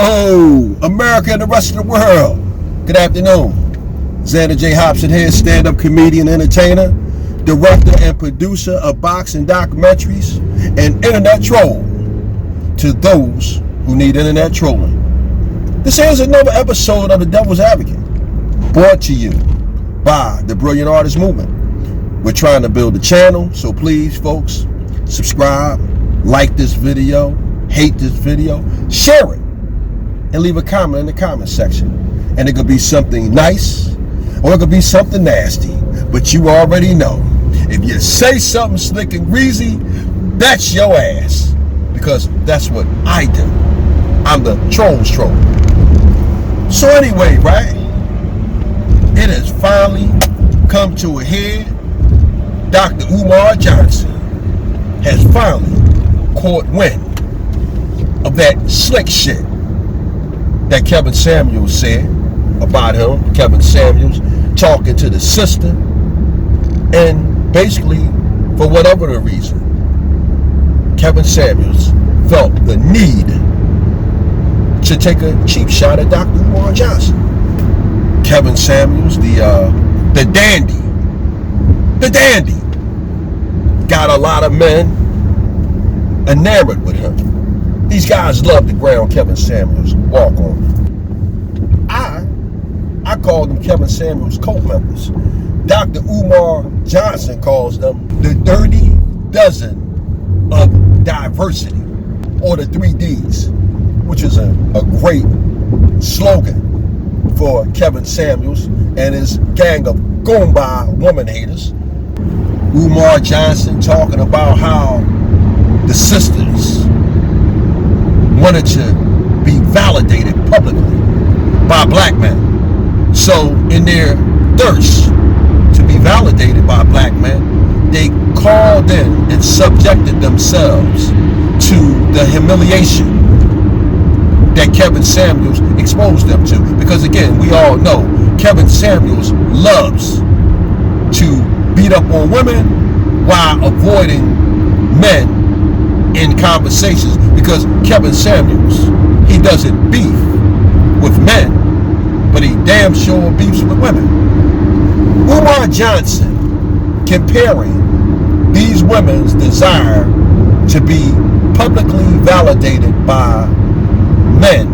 Yo, America and the rest of the world. Good afternoon. Xander J. Hobson here, stand-up comedian, entertainer, director and producer of boxing documentaries, and internet troll to those who need internet trolling. This is another episode of The Devil's Advocate, brought to you by the Brilliant Artist Movement. We're trying to build a channel, so please, folks, subscribe, like this video, hate this video, share it, and leave a comment in the comment section. And it could be something nice or it could be something nasty, but you already know, if you say something slick and greasy, that's your ass, because that's what I do. I'm the troll's troll. So anyway, right, it has finally come to a head. Dr. Umar Johnson has finally caught wind of that slick shit that Kevin Samuels said about him. Kevin Samuels talking to the sister, and basically, for whatever the reason, Kevin Samuels felt the need to take a cheap shot at Dr. Umar Johnson. Kevin Samuels, the dandy, got a lot of men enamored with him. These guys love the ground Kevin Samuels walk on. I call them Kevin Samuels cult members. Dr. Umar Johnson calls them the Dirty Dozen of Diversity, or the 3Ds, which is a great slogan for Kevin Samuels and his gang of goomba woman haters. Umar Johnson talking about how the sisters wanted to be validated publicly by black men. So in their thirst to be validated by black men, they called in and subjected themselves to the humiliation that Kevin Samuels exposed them to. Because again, we all know Kevin Samuels loves to beat up on women while avoiding men in conversations, because Kevin Samuels, he doesn't beef with men, but he damn sure beefs with women. Umar Johnson comparing these women's desire to be publicly validated by men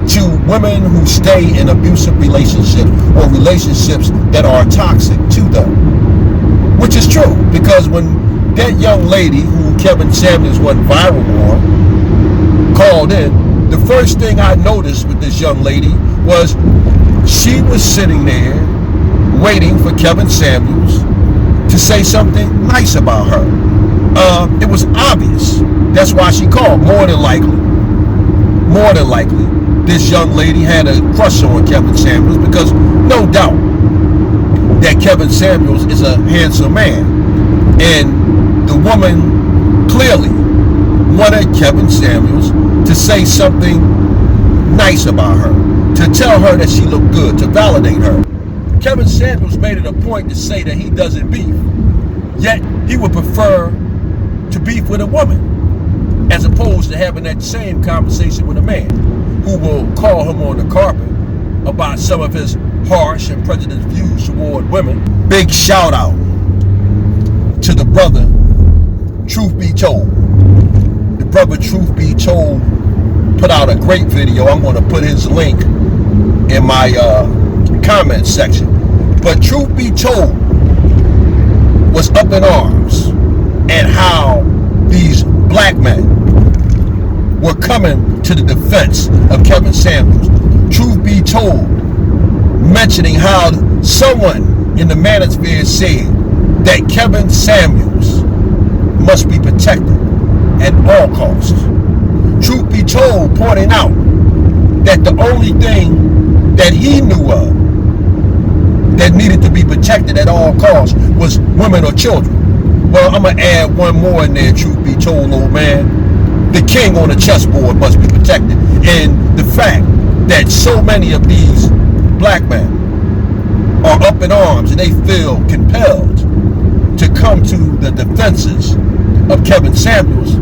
to women who stay in abusive relationships or relationships that are toxic to them, which is true, because when that young lady who Kevin Samuels went viral on called in, the first thing I noticed with this young lady was she was sitting there waiting for Kevin Samuels to say something nice about her. It was obvious. That's why she called. More than likely, this young lady had a crush on Kevin Samuels, because no doubt that Kevin Samuels is a handsome man, and the woman clearly wanted Kevin Samuels to say something nice about her, to tell her that she looked good, to validate her. Kevin Samuels made it a point to say that he doesn't beef, yet he would prefer to beef with a woman as opposed to having that same conversation with a man who will call him on the carpet about some of his harsh and prejudiced views toward women. Big shout out to the brother Truth Be Told. The brother Truth Be Told put out a great video. I'm going to put his link in my comment section. But Truth Be Told was up in arms at how these black men were coming to the defense of Kevin Samuels. Truth Be Told mentioning how someone in the manosphere said that Kevin Samuels must be protected at all costs. Truth Be Told pointing out that the only thing that he knew of that needed to be protected at all costs was women or children. Well, I'm going to add one more in there, Truth Be Told, old man. The king on the chessboard must be protected. And the fact that so many of these black men are up in arms and they feel compelled to come to the defenses of Kevin Samuels,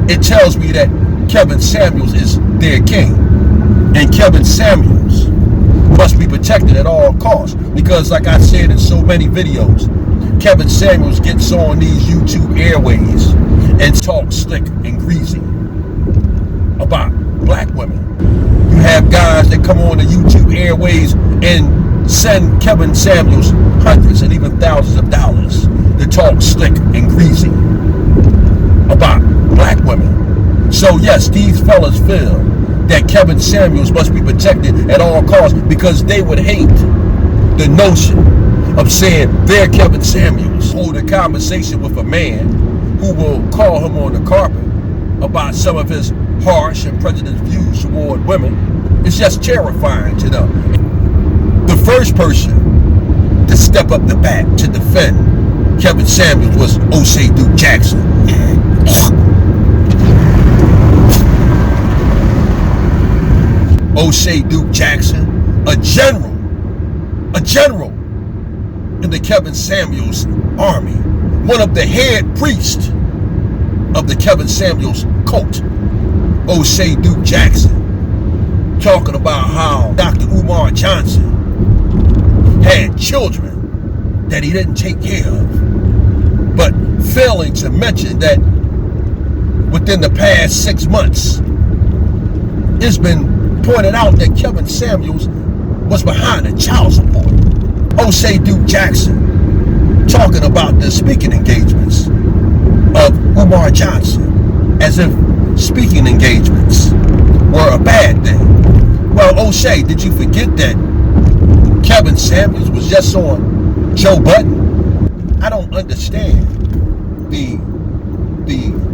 it tells me that Kevin Samuels is their king. And Kevin Samuels must be protected at all costs. Because like I said in so many videos, Kevin Samuels gets on these YouTube airways and talks slick and greasy about black women. You have guys that come on the YouTube airways and send Kevin Samuels hundreds and even thousands of dollars to talk slick and greasy about black women. So yes, these fellas feel that Kevin Samuels must be protected at all costs because they would hate the notion of saying they're Kevin Samuels. Hold a conversation with a man who will call him on the carpet about some of his harsh and prejudiced views toward women. It's just terrifying to them. The first person to step up the bat to defend Kevin Samuels was O'Shea Duke Jackson. O'Shea Duke Jackson, a general in the Kevin Samuels army, one of the head priests of the Kevin Samuels cult. O'Shea Duke Jackson talking about how Dr. Umar Johnson had children that he didn't take care of, but failing to mention that within the past 6 months, it's been pointed out that Kevin Samuels was behind the child support. O'Shea Duke Jackson talking about the speaking engagements of Umar Johnson as if speaking engagements were a bad thing. Well, O'Shea, did you forget that Kevin Samuels was just on Joe Budden? I don't understand the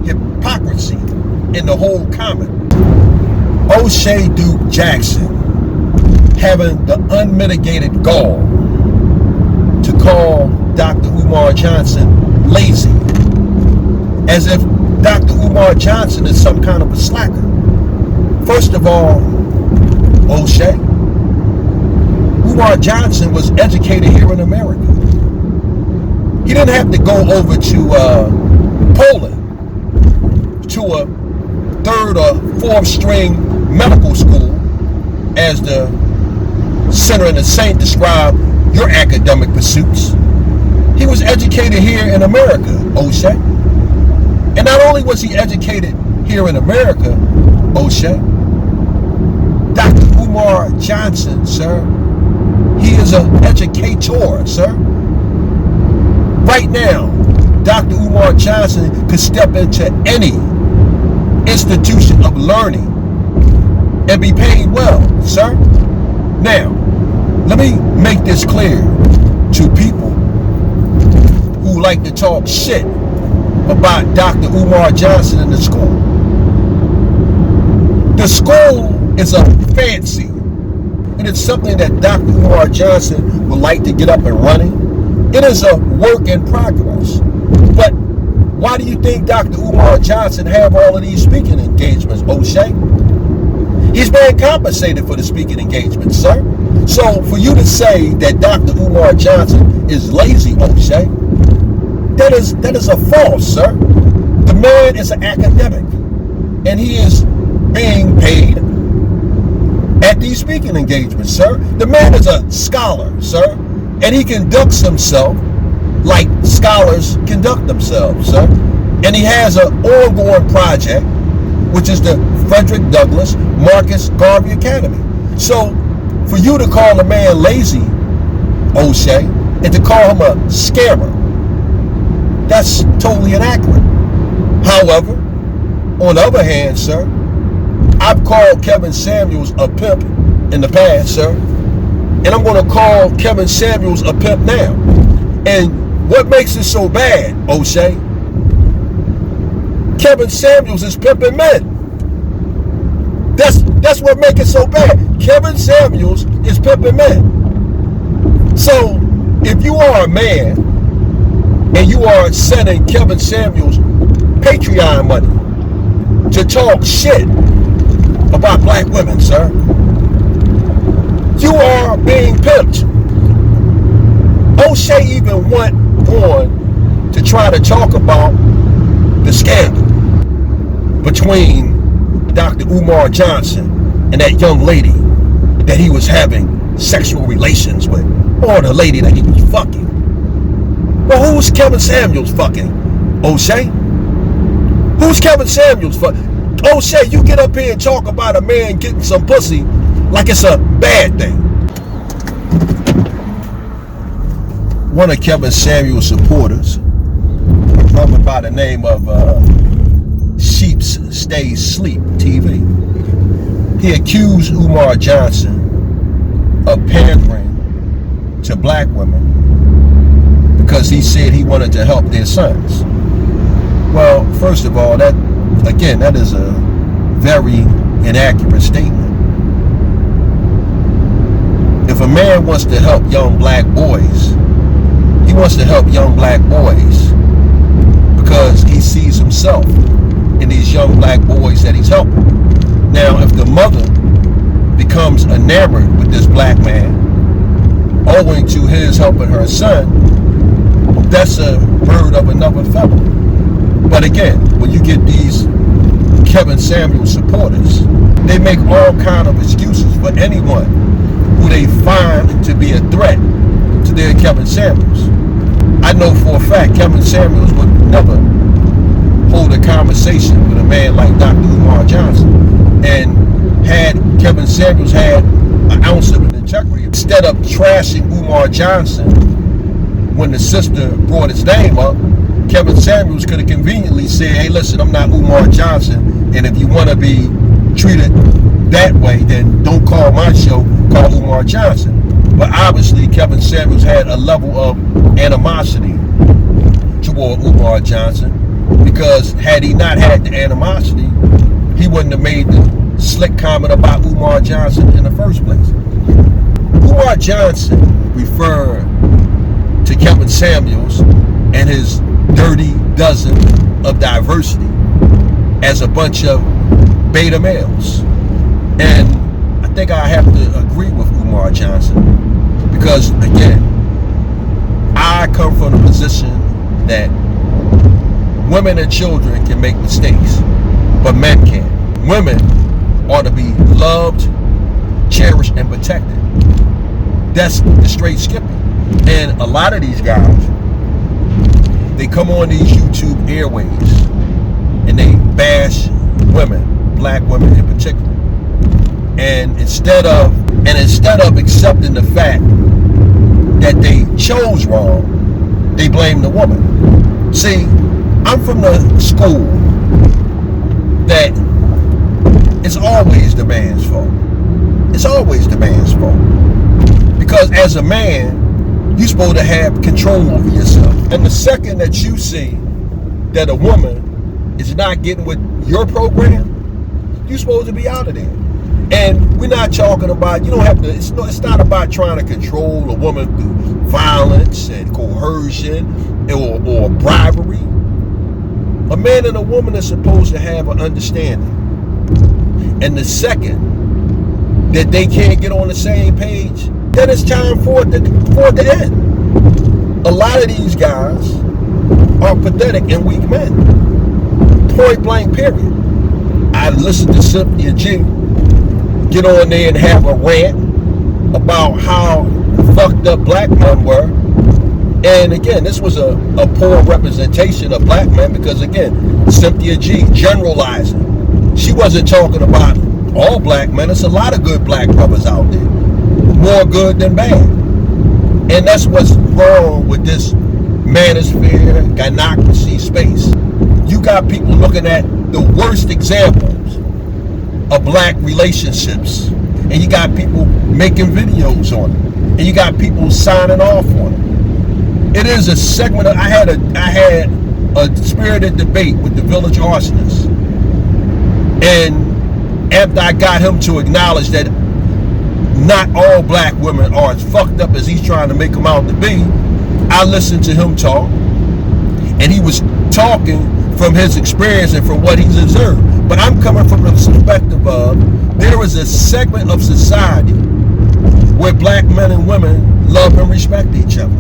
hypocrisy in the whole comment. O'Shea Duke Jackson having the unmitigated gall to call Dr. Umar Johnson lazy, as if Dr. Umar Johnson is some kind of a slacker. First of all, O'Shea, Umar Johnson was educated here in America. He didn't have to go over to Poland to a 3rd or 4th string medical school, as the Sinner and the Saint describe your academic pursuits. He was educated here in America, O'Shea. And not only was he educated here in America, O'Shea, Dr. Umar Johnson, sir, he is an educator, sir. Right now, Dr. Umar Johnson could step into any institution of learning and be paid well, sir. Now, let me make this clear to people who like to talk shit about Dr. Umar Johnson in the school. The school is a fancy. It is something that Dr. Umar Johnson would like to get up and running. It is a work in progress. But why do you think Dr. Umar Johnson have all of these speaking engagements, O'Shea? He's being compensated for the speaking engagements, sir. So for you to say that Dr. Umar Johnson is lazy, O'Shea, that is a false, sir. The man is an academic, and he is being paid at these speaking engagements, sir. The man is a scholar, sir, and he conducts himself like scholars conduct themselves, sir. And he has an ongoing project, which is the Frederick Douglass Marcus Garvey Academy. So for you to call a man lazy, O'Shea, and to call him a scammer, that's totally inaccurate. However, on the other hand, sir, I've called Kevin Samuels a pimp in the past, sir, and I'm going to call Kevin Samuels a pimp now. And what makes it so bad, O'Shea? Kevin Samuels is pimping men. That's what makes it so bad. Kevin Samuels is pimping men. So if you are a man and you are sending Kevin Samuels Patreon money to talk shit about black women, sir, you are being pimped. O'Shea even went on to try to talk about the scandal between Dr. Umar Johnson and that young lady that he was having sexual relations with, or the lady that he was fucking. Well, who's Kevin Samuels fucking? O'Shea? Who's Kevin Samuels fucking? O'Shea, you get up here and talk about a man getting some pussy like it's a bad thing. One of Kevin Samuels' supporters, probably by the name of Sheeps Stay Sleep TV, he accused Umar Johnson of pandering to black women because he said he wanted to help their sons. Well, first of all, that is a very inaccurate statement. If a man wants to help young black boys, he wants to help young black boys because he sees himself in these young black boys that he's helping. Now, if the mother becomes enamored with this black man owing to his helping her son, that's a bird of another feather. But again, when you get these Kevin Samuels supporters, they make all kind of excuses for anyone who they find to be a threat to their Kevin Samuels. I know for a fact Kevin Samuels would never hold a conversation with a man like Dr. Umar Johnson. And had Kevin Samuels had an ounce of integrity, instead of trashing Umar Johnson when the sister brought his name up, Kevin Samuels could have conveniently said, hey, listen, I'm not Umar Johnson, and if you want to be treated that way, then don't call my show, call Umar Johnson. But obviously, Kevin Samuels had a level of animosity toward Umar Johnson, because had he not had the animosity, he wouldn't have made the slick comment about Umar Johnson in the first place. Umar Johnson referred to Kevin Samuels and his dirty dozen of diversity as a bunch of beta males. And I think I have to agree with Umar Johnson, because again, I come from the position that women and children can make mistakes, but men can't. Women ought to be loved, cherished, and protected. That's the straight skipping. And a lot of these guys, they come on these YouTube airways and they bash women, black women in particular. And instead of accepting the fact that they chose wrong, they blame the woman. See, I'm from the school that it's always the man's fault. It's always the man's fault. Because as a man, you're supposed to have control over yourself. And the second that you see that a woman is not getting with your program, you're supposed to be out of there. And we're not talking about, you don't have to, it's not about trying to control a woman through violence and coercion or bribery. A man and a woman are supposed to have an understanding. And the second that they can't get on the same page, then it's time for it to end. A lot of these guys are pathetic and weak men. Point blank, period. I listened to Cynthia G get on there and have a rant about how fucked up black men were. And again, this was a poor representation of black men, because again, Cynthia G generalizing. She wasn't talking about all black men. There's a lot of good black brothers out there. More good than bad. And that's what's wrong with this manosphere, gynocracy space. You got people looking at the worst examples of black relationships, and you got people making videos on it, and you got people signing off on it. It is a segment of, I had a spirited debate with the village arsonist, and after I got him to acknowledge that not all black women are as fucked up as he's trying to make them out to be, I listened to him talk, and he was talking from his experience and from what he's observed. But I'm coming from the perspective of, there is a segment of society where black men and women love and respect each other.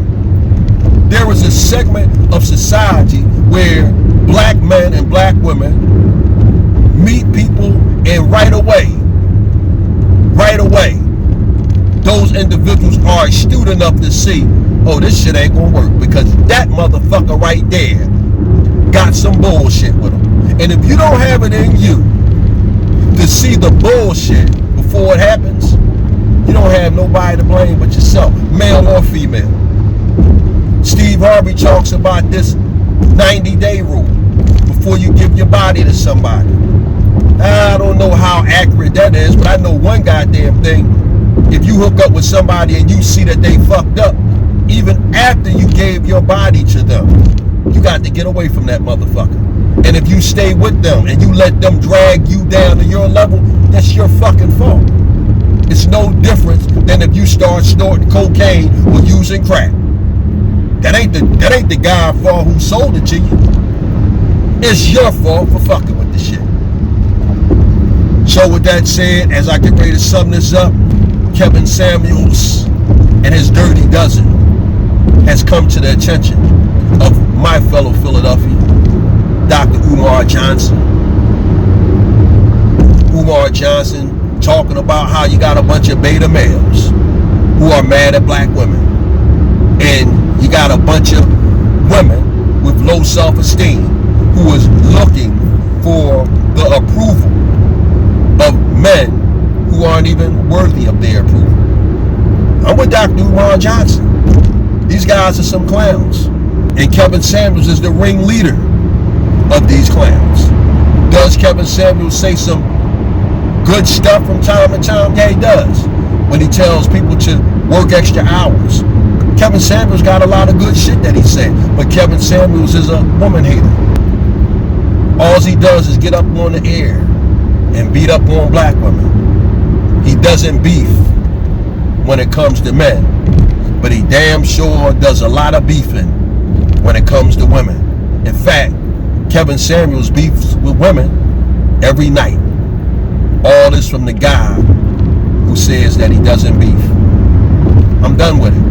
There is a segment of society where black men and black women meet people right away, those individuals are astute enough to see, oh, this shit ain't gonna work, because that motherfucker right there got some bullshit with him. And if you don't have it in you to see the bullshit before it happens, you don't have nobody to blame but yourself, male or female. Steve Harvey talks about this 90-day rule before you give your body to somebody. I don't know how accurate that is, but I know one goddamn thing. If you hook up with somebody and you see that they fucked up, even after you gave your body to them, you got to get away from that motherfucker. And if you stay with them and you let them drag you down to your level, that's your fucking fault. It's no difference than if you start snorting cocaine or using crack. That ain't the guy fault who sold it to you. It's your fault for fucking with the shit. So with that said, as I get ready to sum this up, Kevin Samuels and his Dirty Dozen has come to the attention of my fellow Philadelphia, Dr. Umar Johnson. Umar Johnson talking about how you got a bunch of beta males who are mad at black women. And you got a bunch of women with low self-esteem who is looking for the approval of men who aren't even worthy of their approval. I'm with Dr. Umar Johnson. These guys are some clowns. And Kevin Samuels is the ringleader of these clowns. Does Kevin Samuels say some good stuff from time to time? Yeah, he does. When he tells people to work extra hours. Kevin Samuels got a lot of good shit that he said. But Kevin Samuels is a woman hater. All he does is get up on the air and beat up on black women. He doesn't beef when it comes to men, but he damn sure does a lot of beefing when it comes to women. In fact, Kevin Samuels beefs with women every night. All this from the guy who says that he doesn't beef. I'm done with it.